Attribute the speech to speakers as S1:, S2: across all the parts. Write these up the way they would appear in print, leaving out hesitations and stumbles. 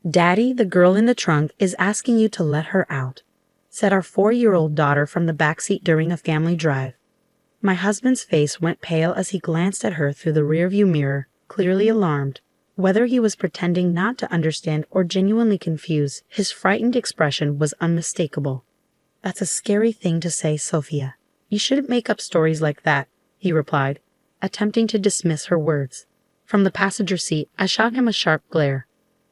S1: "Daddy, the girl in the trunk is asking you to let her out," said our 4-year-old daughter from the backseat during a family drive. My husband's face went pale as he glanced at her through the rearview mirror, clearly alarmed. Whether he was pretending not to understand or genuinely confused, his frightened expression was unmistakable. "That's a scary thing to say, Sophia. You shouldn't make up stories like that," he replied, attempting to dismiss her words. From the passenger seat, I shot him a sharp glare.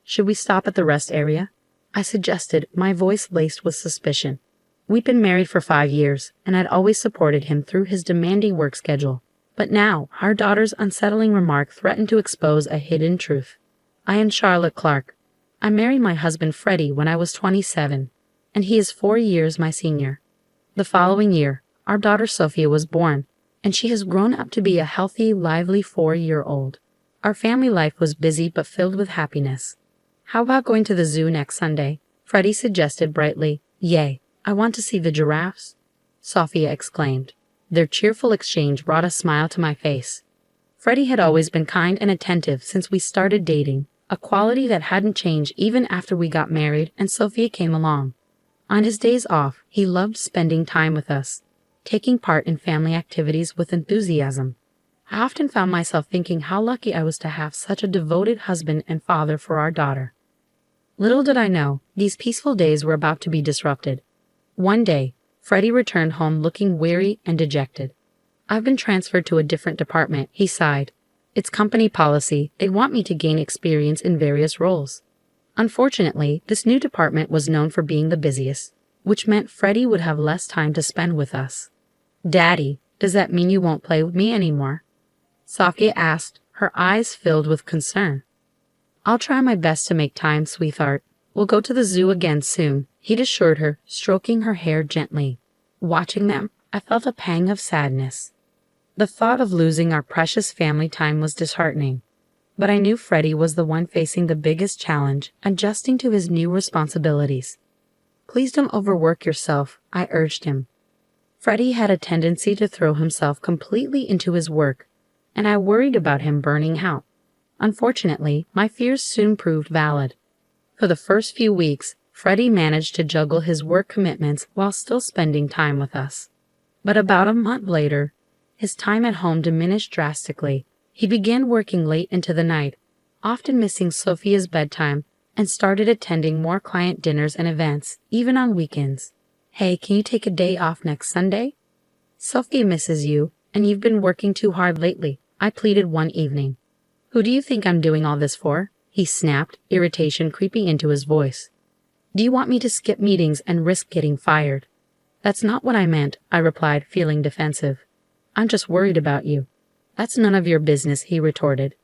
S1: "Should we stop at the rest area?" I suggested, my voice laced with suspicion. We'd been married for 5 years, and I'd always supported him through his demanding work schedule. But now, our daughter's unsettling remark threatened to expose a hidden truth. "I am Charlotte Clark. I married my husband Freddie when I was 27, and he is 4 years my senior. The following year, our daughter Sophia was born, and she has grown up to be a healthy, lively 4-year-old. Our family life was busy but filled with happiness. How about going to the zoo next Sunday?" Freddie suggested brightly. "Yay, I want to see the giraffes," Sophia exclaimed. Their cheerful exchange brought a smile to my face. Freddie had always been kind and attentive since we started dating, a quality that hadn't changed even after we got married and Sophia came along. On his days off, he loved spending time with us, taking part in family activities with enthusiasm. I often found myself thinking how lucky I was to have such a devoted husband and father for our daughter. Little did I know, these peaceful days were about to be disrupted. One day, Freddie returned home looking weary and dejected. "I've been transferred to a different department," he sighed. "It's company policy. They want me to gain experience in various roles." Unfortunately, this new department was known for being the busiest, which meant Freddie would have less time to spend with us. "Daddy, does that mean you won't play with me anymore?" Sophia asked, her eyes filled with concern. "I'll try my best to make time, sweetheart. We'll go to the zoo again soon," he'd assured her, stroking her hair gently. Watching them, I felt a pang of sadness. The thought of losing our precious family time was disheartening. But I knew Freddie was the one facing the biggest challenge, adjusting to his new responsibilities. "Please don't overwork yourself," I urged him. Freddie had a tendency to throw himself completely into his work, and I worried about him burning out. Unfortunately, my fears soon proved valid. For the first few weeks, Freddie managed to juggle his work commitments while still spending time with us. But about a month later, his time at home diminished drastically. He began working late into the night, often missing Sophia's bedtime, and started attending more client dinners and events, even on weekends. "Hey, can you take a day off next Sunday? Sophia misses you, and you've been working too hard lately," I pleaded one evening. "Who do you think I'm doing all this for?" he snapped, irritation creeping into his voice. "Do you want me to skip meetings and risk getting fired?" "That's not what I meant," I replied, feeling defensive. "I'm just worried about you." "That's none of your business," he retorted.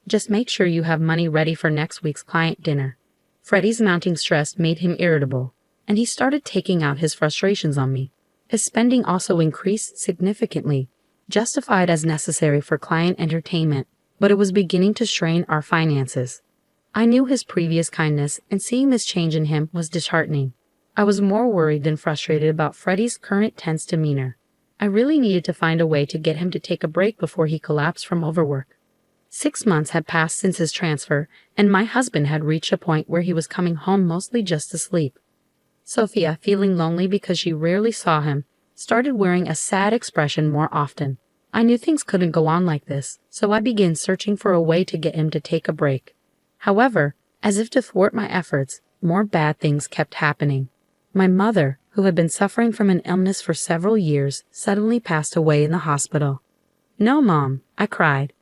S1: "Just make sure you have money ready for next week's client dinner." Freddie's mounting stress made him irritable, and he started taking out his frustrations on me. His spending also increased significantly, justified as necessary for client entertainment, but it was beginning to strain our finances. I knew his previous kindness, and seeing this change in him was disheartening. I was more worried than frustrated about Freddie's current tense demeanor. I really needed to find a way to get him to take a break before he collapsed from overwork. 6 months had passed since his transfer, and my husband had reached a point where he was coming home mostly just to sleep. Sophia, feeling lonely because she rarely saw him, started wearing a sad expression more often. I knew things couldn't go on like this, so I began searching for a way to get him to take a break. However, as if to thwart my efforts, more bad things kept happening. My mother, who had been suffering from an illness for several years, suddenly passed away in the hospital. "No, Mom," I cried.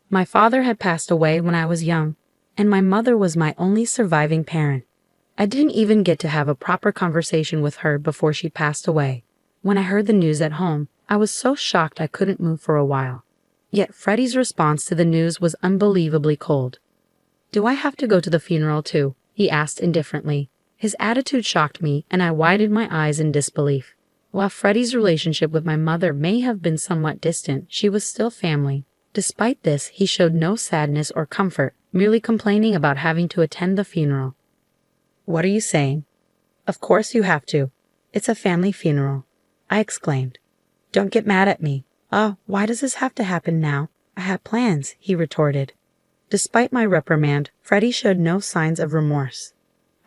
S1: My father had passed away when I was young, and my mother was my only surviving parent. I didn't even get to have a proper conversation with her before she passed away. When I heard the news at home, I was so shocked I couldn't move for a while. Yet Freddie's response to the news was unbelievably cold. "Do I have to go to the funeral too?" he asked indifferently. His attitude shocked me, and I widened my eyes in disbelief. While Freddie's relationship with my mother may have been somewhat distant, she was still family. Despite this, he showed no sadness or comfort, merely complaining about having to attend the funeral. "What are you saying?" "Of course you have to. It's a family funeral," I exclaimed. "Don't get mad at me." "Oh, why does this have to happen now? I had plans," he retorted. Despite my reprimand, Freddie showed no signs of remorse.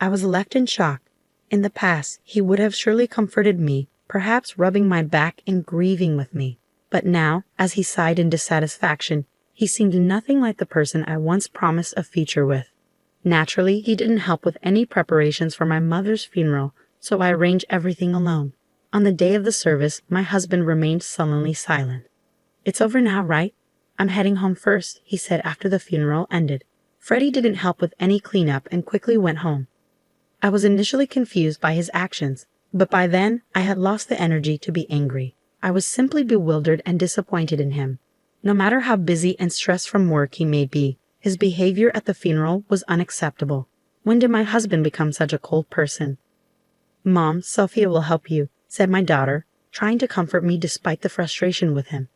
S1: I was left in shock. In the past, he would have surely comforted me, perhaps rubbing my back and grieving with me. But now, as he sighed in dissatisfaction, he seemed nothing like the person I once promised a future with. Naturally, he didn't help with any preparations for my mother's funeral, so I arranged everything alone. On the day of the service, my husband remained sullenly silent. "It's over now, right? I'm heading home first," he said after the funeral ended. Freddie didn't help with any cleanup and quickly went home. I was initially confused by his actions, but by then I had lost the energy to be angry. I was simply bewildered and disappointed in him. No matter how busy and stressed from work he may be, his behavior at the funeral was unacceptable. When did my husband become such a cold person? "Mom, Sophia will help you," said my daughter, trying to comfort me despite the frustration with him.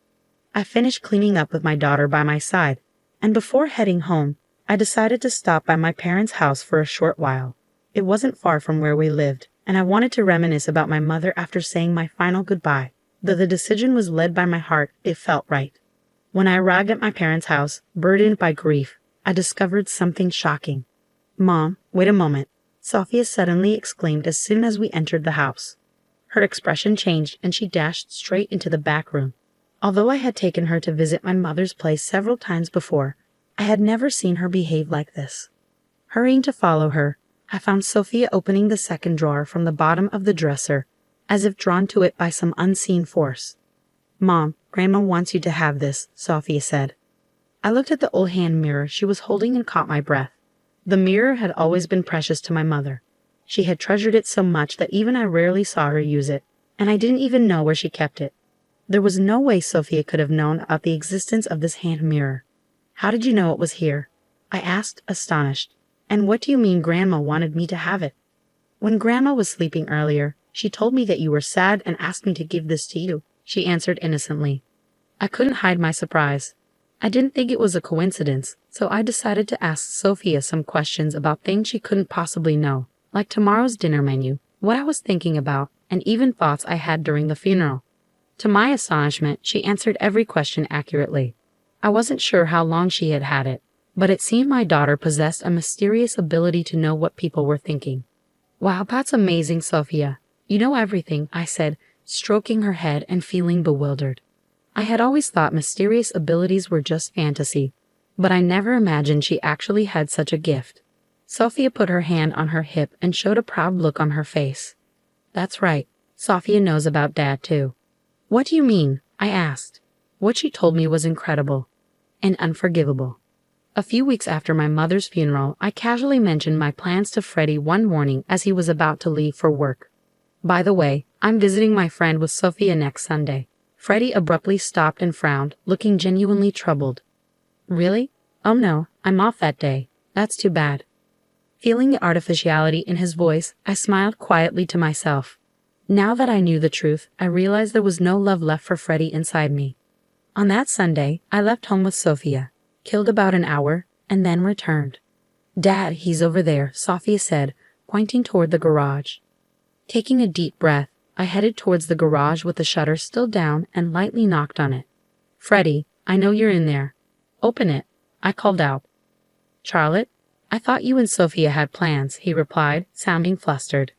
S1: I finished cleaning up with my daughter by my side, and before heading home, I decided to stop by my parents' house for a short while. It wasn't far from where we lived, and I wanted to reminisce about my mother after saying my final goodbye. Though the decision was led by my heart, it felt right. When I arrived at my parents' house, burdened by grief, I discovered something shocking. "Mom, wait a moment," Sophia suddenly exclaimed as soon as we entered the house. Her expression changed and she dashed straight into the back room. Although I had taken her to visit my mother's place several times before, I had never seen her behave like this. Hurrying to follow her, I found Sophia opening the second drawer from the bottom of the dresser, as if drawn to it by some unseen force. "Mom, Grandma wants you to have this," Sophia said. I looked at the old hand mirror she was holding and caught my breath. The mirror had always been precious to my mother. She had treasured it so much that even I rarely saw her use it, and I didn't even know where she kept it. There was no way Sophia could have known about the existence of this hand mirror. "How did you know it was here?" I asked, astonished. "And what do you mean Grandma wanted me to have it?" "When Grandma was sleeping earlier, she told me that you were sad and asked me to give this to you," she answered innocently. I couldn't hide my surprise. I didn't think it was a coincidence, so I decided to ask Sophia some questions about things she couldn't possibly know, like tomorrow's dinner menu, what I was thinking about, and even thoughts I had during the funeral. To my astonishment, she answered every question accurately. I wasn't sure how long she had had it, but it seemed my daughter possessed a mysterious ability to know what people were thinking. "Wow, that's amazing, Sophia. You know everything," I said, stroking her head and feeling bewildered. I had always thought mysterious abilities were just fantasy, but I never imagined she actually had such a gift. Sophia put her hand on her hip and showed a proud look on her face. "That's right. Sophia knows about Dad, too." "What do you mean?" I asked. What she told me was incredible and unforgivable. A few weeks after my mother's funeral, I casually mentioned my plans to Freddie one morning as he was about to leave for work. "By the way, I'm visiting my friend with Sophia next Sunday." Freddie abruptly stopped and frowned, looking genuinely troubled. "Really? Oh no, I'm off that day. That's too bad." Feeling the artificiality in his voice, I smiled quietly to myself. Now that I knew the truth, I realized there was no love left for Freddie inside me. On that Sunday, I left home with Sophia, killed about an hour, and then returned. "Dad, he's over there," Sophia said, pointing toward the garage. Taking a deep breath, I headed towards the garage with the shutter still down and lightly knocked on it. "Freddie, I know you're in there. Open it," I called out. "Charlotte, I thought you and Sophia had plans," he replied, sounding flustered.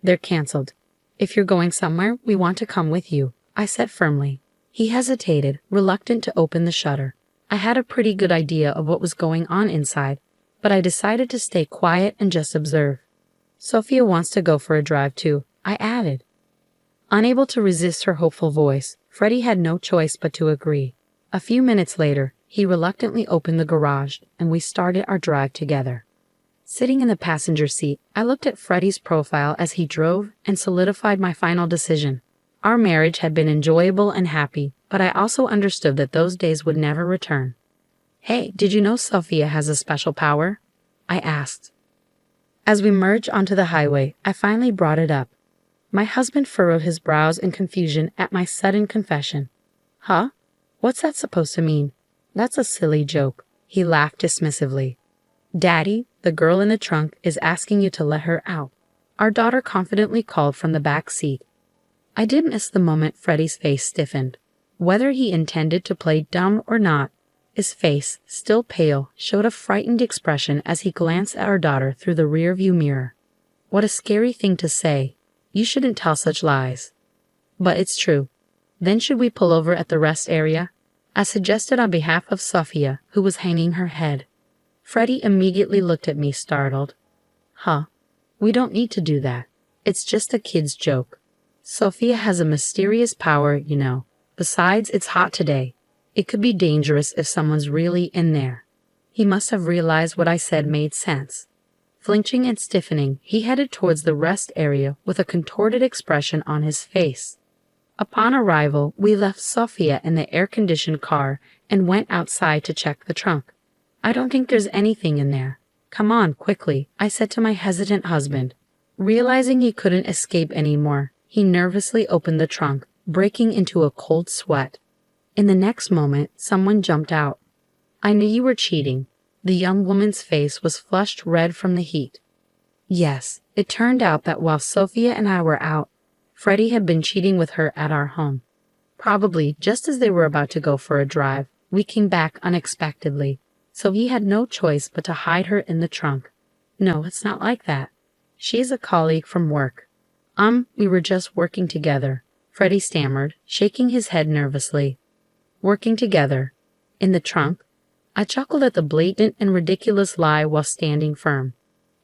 S1: "They're canceled. If you're going somewhere, we want to come with you," I said firmly. He hesitated, reluctant to open the shutter. I had a pretty good idea of what was going on inside, but I decided to stay quiet and just observe. "Sophia wants to go for a drive too," I added. Unable to resist her hopeful voice, Freddie had no choice but to agree. A few minutes later, he reluctantly opened the garage, and we started our drive together. Sitting in the passenger seat, I looked at Freddie's profile as he drove and solidified my final decision. Our marriage had been enjoyable and happy, but I also understood that those days would never return. "Hey, did you know Sophia has a special power?" I asked. As we merged onto the highway, I finally brought it up. My husband furrowed his brows in confusion at my sudden confession. "Huh? What's that supposed to mean?" "That's a silly joke," he laughed dismissively. "Daddy, the girl in the trunk is asking you to let her out," our daughter confidently called from the back seat. I did miss the moment Freddie's face stiffened. Whether he intended to play dumb or not, His face, still pale, showed a frightened expression as he glanced at our daughter through the rearview mirror. What a scary thing to say. You shouldn't tell such lies. But it's true. Then should we pull over at the rest area? I suggested on behalf of Sophia, who was hanging her head. Freddie immediately looked at me startled. Huh? We don't need to do that. It's just a kid's joke. Sophia has a mysterious power, you know. Besides, it's hot today. It could be dangerous if someone's really in there. He must have realized what I said made sense. Flinching and stiffening, he headed towards the rest area with a contorted expression on his face. Upon arrival, we left Sophia in the air-conditioned car and went outside to check the trunk. I don't think there's anything in there. Come on, quickly, I said to my hesitant husband. Realizing he couldn't escape anymore, he nervously opened the trunk, breaking into a cold sweat. In the next moment, someone jumped out. I knew you were cheating. The young woman's face was flushed red from the heat. Yes, it turned out that while Sophia and I were out, Freddie had been cheating with her at our home. Probably just as they were about to go for a drive, we came back unexpectedly, so he had no choice but to hide her in the trunk. No, it's not like that. She's a colleague from work. We were just working together, Freddie stammered, shaking his head nervously. Working together. In the trunk? I chuckled at the blatant and ridiculous lie while standing firm.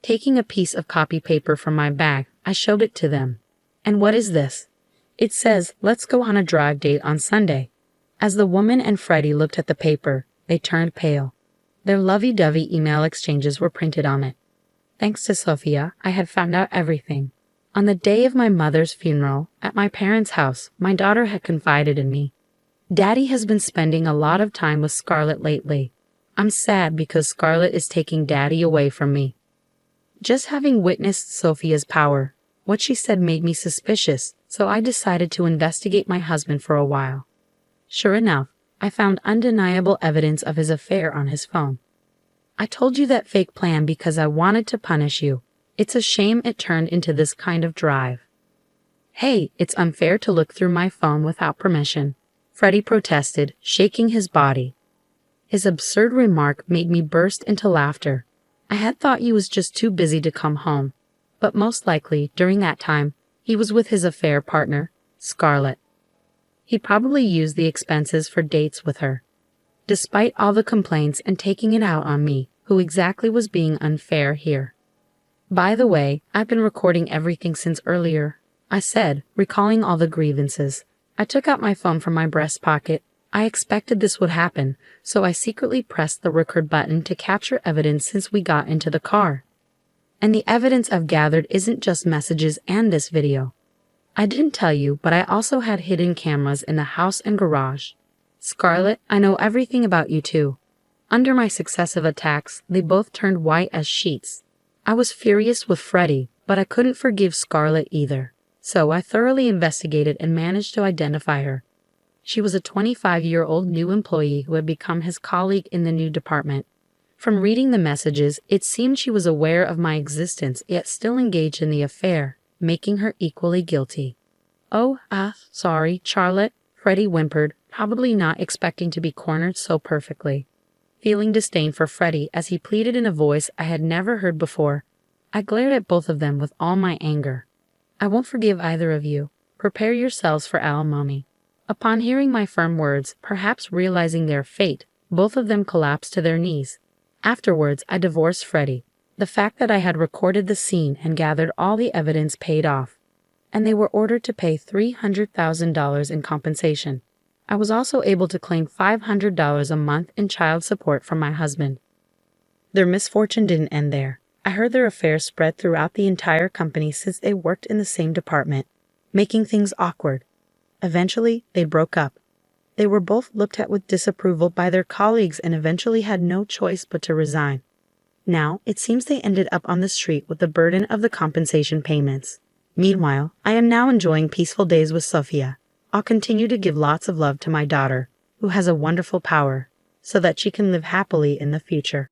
S1: Taking a piece of copy paper from my bag, I showed it to them. And what is this? It says, let's go on a drive date on Sunday. As the woman and Freddie looked at the paper, they turned pale. Their lovey-dovey email exchanges were printed on it. Thanks to Sophia, I had found out everything. On the day of my mother's funeral, at my parents' house, my daughter had confided in me. Daddy has been spending a lot of time with Scarlett lately. I'm sad because Scarlett is taking Daddy away from me. Just having witnessed Sophia's power, what she said made me suspicious, so I decided to investigate my husband for a while. Sure enough, I found undeniable evidence of his affair on his phone. I told you that fake plan because I wanted to punish you. It's a shame it turned into this kind of drive. Hey, it's unfair to look through my phone without permission, Freddie protested, shaking his body. His absurd remark made me burst into laughter. I had thought he was just too busy to come home, but most likely, during that time, he was with his affair partner, Scarlett. He probably used the expenses for dates with her. Despite all the complaints and taking it out on me, who exactly was being unfair here? By the way, I've been recording everything since earlier, I said, recalling all the grievances. I took out my phone from my breast pocket. I expected this would happen, so I secretly pressed the record button to capture evidence since we got into the car. And the evidence I've gathered isn't just messages and this video. I didn't tell you, but I also had hidden cameras in the house and garage. Scarlett, I know everything about you too. Under my successive attacks, they both turned white as sheets. I was furious with Freddie, but I couldn't forgive Scarlett either. So I thoroughly investigated and managed to identify her. She was a 25-year-old new employee who had become his colleague in the new department. From reading the messages, it seemed she was aware of my existence yet still engaged in the affair, making her equally guilty. Oh, sorry, Charlotte, Freddie whimpered, probably not expecting to be cornered so perfectly. Feeling disdain for Freddie as he pleaded in a voice I had never heard before, I glared at both of them with all my anger. I won't forgive either of you. Prepare yourselves for alimony. Upon hearing my firm words, perhaps realizing their fate, both of them collapsed to their knees. Afterwards, I divorced Freddie. The fact that I had recorded the scene and gathered all the evidence paid off, and they were ordered to pay $300,000 in compensation. I was also able to claim $500 a month in child support from my husband. Their misfortune didn't end there. I heard their affair spread throughout the entire company since they worked in the same department, making things awkward. Eventually, they broke up. They were both looked at with disapproval by their colleagues and eventually had no choice but to resign. Now, it seems they ended up on the street with the burden of the compensation payments. Meanwhile, I am now enjoying peaceful days with Sophia. I'll continue to give lots of love to my daughter, who has a wonderful power, so that she can live happily in the future.